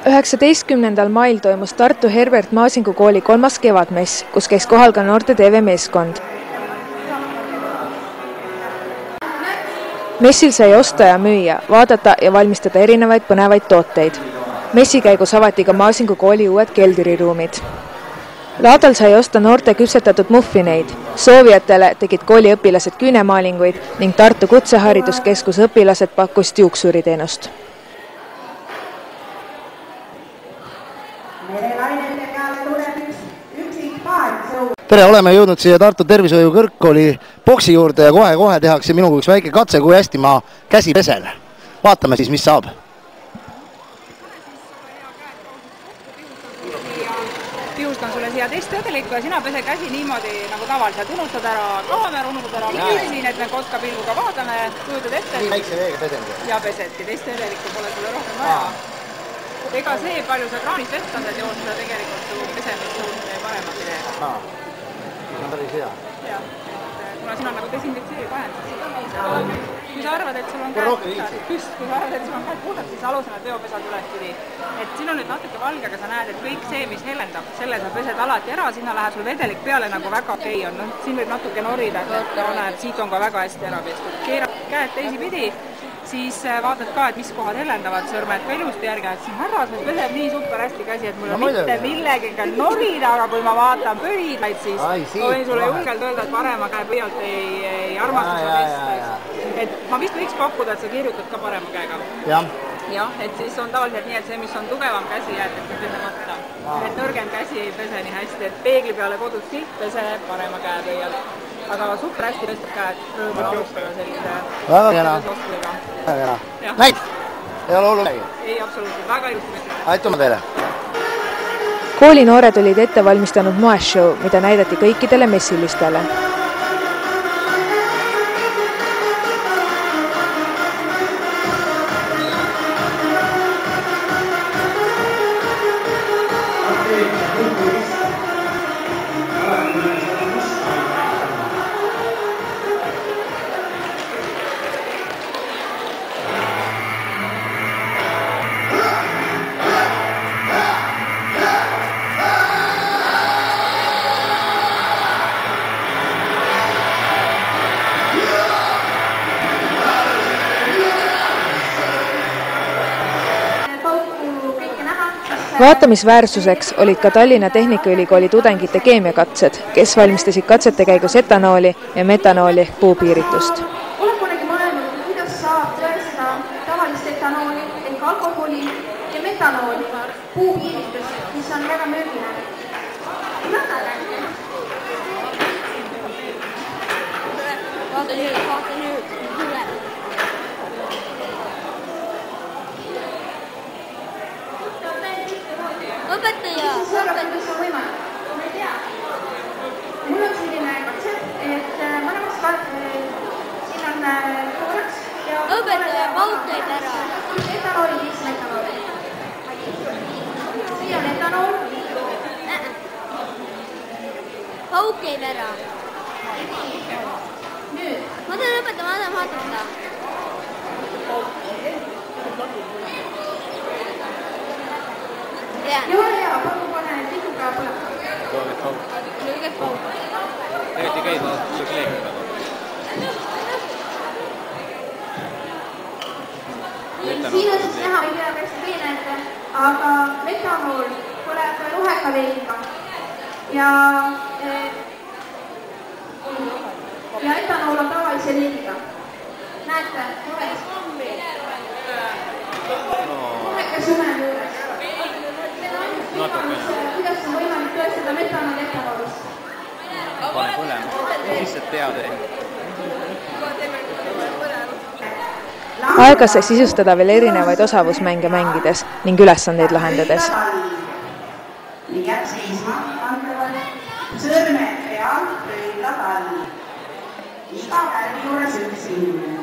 19. mail toimus Tartu Herbert Maasingu kooli 3. kevadmess, kus käis kohal ka noorte TV-meeskond. Messil sai osta ja müüa, vaadata ja valmistada erinevaid põnevaid tooteid. Messi käigus avati ka Maasingu kooli uued keldriruumid. Laadal sai osta noorte küpsetatud muffineid. Soovijatele tegid kooli õpilased küünemaalinguid ning Tartu Kutsehariduskeskuse õpilased pakkusid juuksuriteenust. Tere, oleme jõudnud siia Tartu Tervishoiu Kõrgkooli boksi juurde ja kohe tehakse minuga üks väike katse, kui hästi ma käsi pesen. Vaatame siis, mis saab. Pihustan sulle siia testvedelikku ja sina pese käsi niimoodi nagu tavaliselt. Unustad ära kaamera, unustad ära siin, et me kotka pilguga vaatame, kujutad ette. Nii väikse veega pesengi. Ja pesedki, testvedelikku pole sulle rohkem vaja. Ega see, palju sa kraanist vett on joostada, seda tegelikult su pesemist paremaks teeb. See on päris hea. Jah, kuna sina nagu desinfitseerib vahend, kui sa arvad, et sul on käed puhtad, siis alusa nad veopesad ülespidi. Et siin on nüüd natuke valge, aga sa näed, et kõik see, mis helendab, selle sa pesed alati ära, sinna läheb sul vedelik peale nagu väga okei on. Siin võib natuke norida, et siit on ka väga hästi ära pestud. Keerab käed teisipidi, siis vaatad ka, et mis kohad helendavad sõrmed ka ilusti järgi, et siin härrasmees peseb nii super hästi käsi, et mul on mitte millegagi norida, aga kui ma vaatan pöidlaid, siis võin sulle julgelt öelda, et parema käe pöialt ei armasta pesta. Et ma vist võiks pakkuda, et sa kirjutad ka parema käega. Jah, et siis on tavaliselt nii, et see, mis on tugevam käsi, jäetakse pesemata. Et nõrgem käsi ei pese nii hästi, et peegli peale kodus silt pese parema käe pöialt. Aga super hästi pestab käed, rõõmul alustada sellise väga kena. Näit! Ei ole hullu käi? Ei, absoluutselt. Väga ilusti pestab. Aituma teile! Kooli noored olid ette valmistanud moeshow, mida näidati kõikidele messilistele. Vaatamisväärsuseks olid ka Tallinna Tehnikaülikooli tudengite keemiakatsed, kes valmistasid katsete käigus etanooli ja metanooli ehk puupiiritust. Olen kunagi mõelnud, kuidas saab tõestada tavalist etanooli ehk alkoholi ja metanooli puupiiritust, mis on väga mürgine. Vaata nüüd. Õpetaja! Mis on võimalik? Ma ei tea. Mul on selline katse, et mõlemaks siin on tooraks ja... Õpetaja, pauteid ära! Etanooli, mis metanooli? Siin on etanool. Paukeid ära! Nüüd! Ma tahan õpetaja, ma tahan vaadata. Joo, pakku pane tikuga põlema. Toomid pauk. Lõiget pauk. Tegelikult ei käida, see kleegiga. Siin on siis näha, ei tea, kas teie näete, aga metanool põleb roheka veeliga. Ja etanool on tavalise veeliga. Näete, roheka sumen juures. Kuidas on võimalik tõestada metanooli etanoolist? Pane põlema, lihtsalt teada ei. Aega sai sisustada veel erinevaid osavusmänge mängides ning ülesandeid lahendades. Ning jääb seisma, andavad sõrmed peal, pöidlad all. Iga kärbi juures üks inimene.